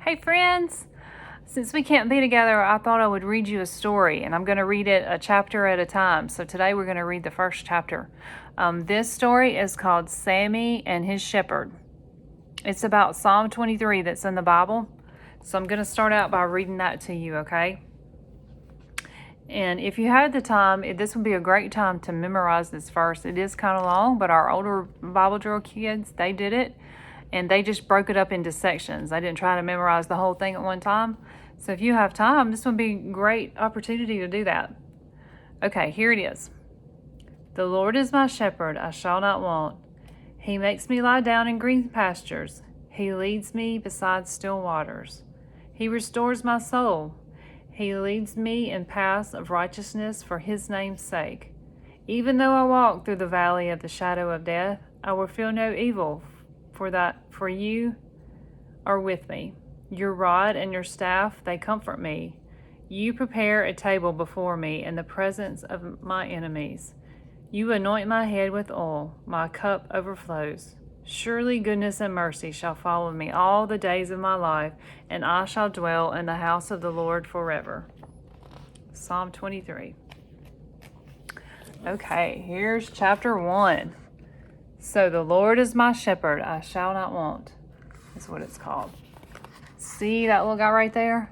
Hey friends, since we can't be together, I thought I would read you a story, and I'm going to read it a chapter at a time. So today we're going to read the first chapter. This story is called Sammy and His Shepherd. It's about Psalm 23 that's in the Bible. So I'm going to start out by reading that to you, okay? And if you had the time, this would be a great time to memorize this verse. It is kind of long, but our older Bible drill kids, they did it. And they just broke it up into sections. I didn't try to memorize the whole thing at one time. So if you have time, this would be a great opportunity to do that. Okay, here it is. The Lord is my shepherd, I shall not want. He makes me lie down in green pastures. He leads me beside still waters. He restores my soul. He leads me in paths of righteousness for his name's sake. Even though I walk through the valley of the shadow of death, I will feel no evil, for you are with me. Your rod and your staff, they comfort me. You prepare a table before me in the presence of my enemies. You anoint my head with oil, my cup overflows. Surely goodness and mercy shall follow me all the days of my life, and I shall dwell in the house of the Lord forever. Psalm 23. Okay, here's chapter 1. So the Lord is my shepherd, I shall not want, is what it's called. See that little guy right there?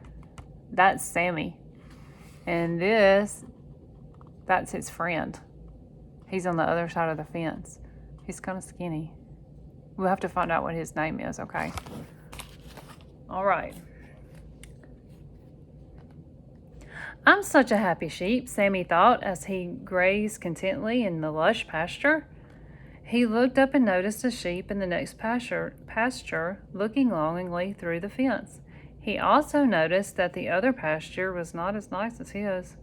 That's Sammy. And that's his friend. He's on the other side of the fence. He's kind of skinny. We'll have to find out what his name is, okay? All right. I'm such a happy sheep, Sammy thought as he grazed contentedly in the lush pasture. He looked up and noticed a sheep in the next pasture looking longingly through the fence. He also noticed that the other pasture was not as nice as his.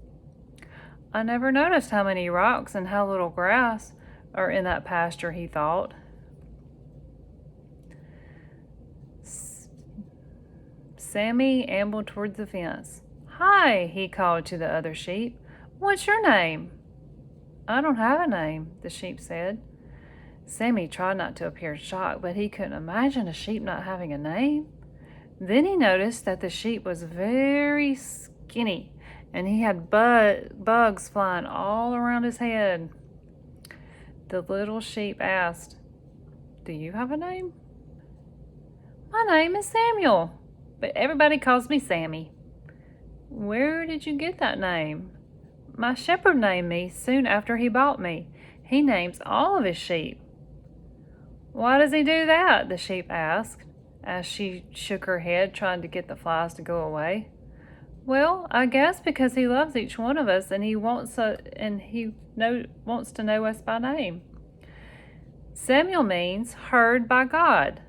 I never noticed how many rocks and how little grass are in that pasture, he thought. Sammy ambled toward the fence. Hi, he called to the other sheep. What's your name? I don't have a name, the sheep said. Sammy tried not to appear shocked, but he couldn't imagine a sheep not having a name. Then he noticed that the sheep was very skinny, and he had bugs flying all around his head. The little sheep asked, Do you have a name? My name is Samuel, but everybody calls me Sammy. Where did you get that name? My shepherd named me soon after he bought me. He names all of his sheep. Why does he do that? The sheep asked, as she shook her head, trying to get the flies to go away. Well, I guess because he loves each one of us, and he wants to know us by name. Samuel means heard by God.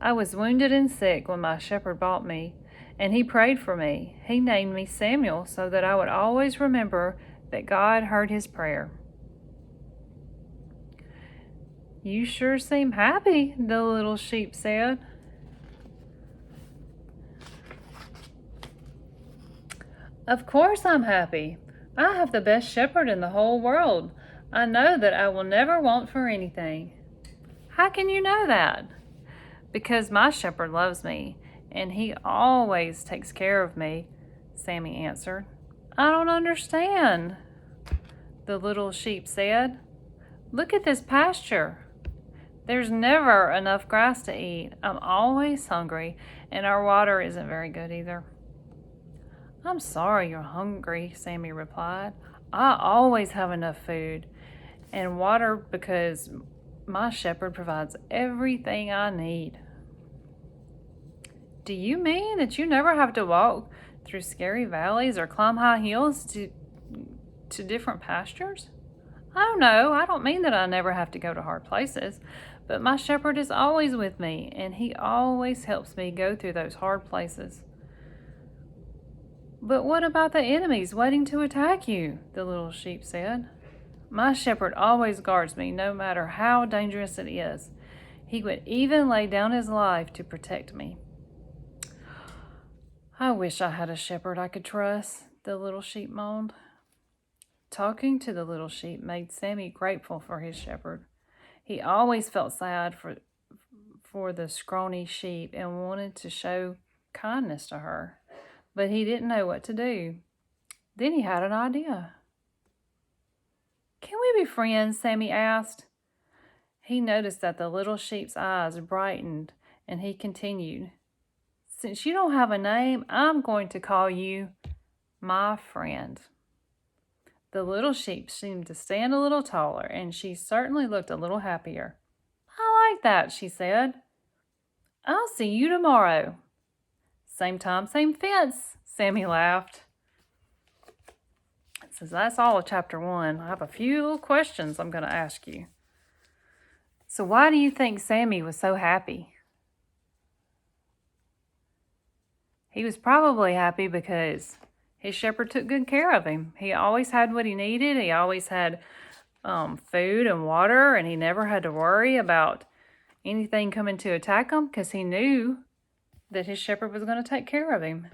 I was wounded and sick when my shepherd bought me, and he prayed for me. He named me Samuel so that I would always remember that God heard his prayer. You sure seem happy, the little sheep said. Of course I'm happy. I have the best shepherd in the whole world. I know that I will never want for anything. How can you know that? Because my shepherd loves me, and he always takes care of me, Sammy answered. I don't understand, the little sheep said. Look at this pasture. There's never enough grass to eat. I'm always hungry, and our water isn't very good either. I'm sorry you're hungry, Sammy replied. I always have enough food and water because my shepherd provides everything I need. Do you mean that you never have to walk through scary valleys or climb high hills to different pastures? Oh no, I don't mean that I never have to go to hard places, but my shepherd is always with me, and he always helps me go through those hard places. But what about the enemies waiting to attack you? The little sheep said. My shepherd always guards me, no matter how dangerous it is. He would even lay down his life to protect me. I wish I had a shepherd I could trust, the little sheep moaned. Talking to the little sheep made Sammy grateful for his shepherd. He always felt sad for the scrawny sheep and wanted to show kindness to her, but he didn't know what to do. Then he had an idea. "Can we be friends?" Sammy asked. He noticed that the little sheep's eyes brightened, and he continued, "Since you don't have a name, I'm going to call you my friend." The little sheep seemed to stand a little taller, and she certainly looked a little happier. "I like that," she said. "I'll see you tomorrow." "Same time, same fence," Sammy laughed. So that's all of chapter 1. I have a few little questions I'm going to ask you. So why do you think Sammy was so happy? He was probably happy because his shepherd took good care of him. He always had what he needed. He always had food and water, and he never had to worry about anything coming to attack him because he knew that his shepherd was going to take care of him.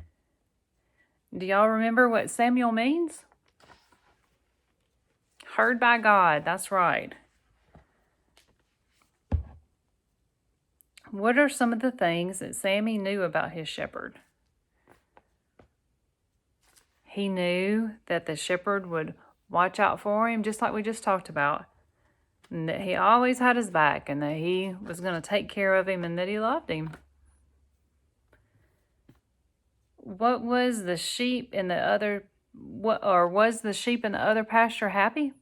Do y'all remember what Samuel means? Heard by God, that's right. What are some of the things that Sammy knew about his shepherd? He knew that the shepherd would watch out for him, just like we just talked about, and that he always had his back, and that he was going to take care of him, and that he loved him. Was the sheep in the other pasture happy?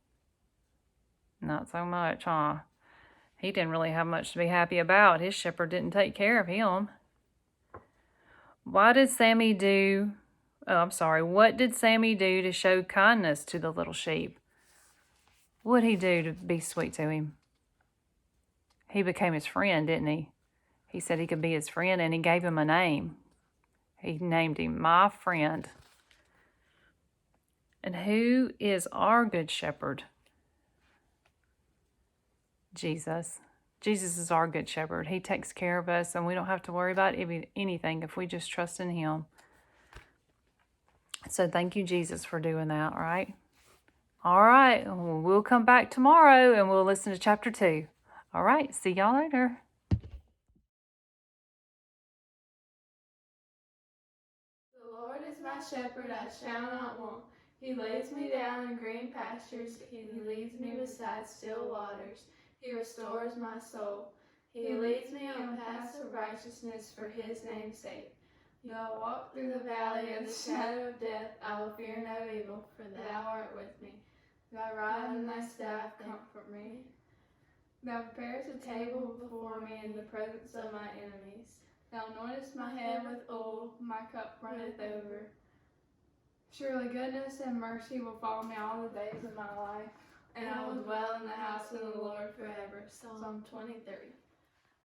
Not so much, huh? He didn't really have much to be happy about. His shepherd didn't take care of him. What did Sammy do to show kindness to the little sheep? What did he do to be sweet to him? He became his friend, didn't he? He said he could be his friend, and he gave him a name. He named him my friend. And who is our good shepherd? Jesus. Jesus is our good shepherd. He takes care of us, and we don't have to worry about anything if we just trust in him. So thank you, Jesus, for doing that, right? All right, we'll come back tomorrow, and we'll listen to chapter 2. All right, see y'all later. The Lord is my shepherd, I shall not want. He lays me down in green pastures. He leads me beside still waters. He restores my soul. He leads me on paths of righteousness for his name's sake. Though I walk through the valley of the shadow of death, I will fear no evil, for thou art with me. Thy rod and thy staff comfort me. Thou preparest a table before me in the presence of my enemies. Thou anointest my head with oil, my cup runneth over. Surely goodness and mercy will follow me all the days of my life, and I will dwell in the house of the Lord forever. Psalm 23.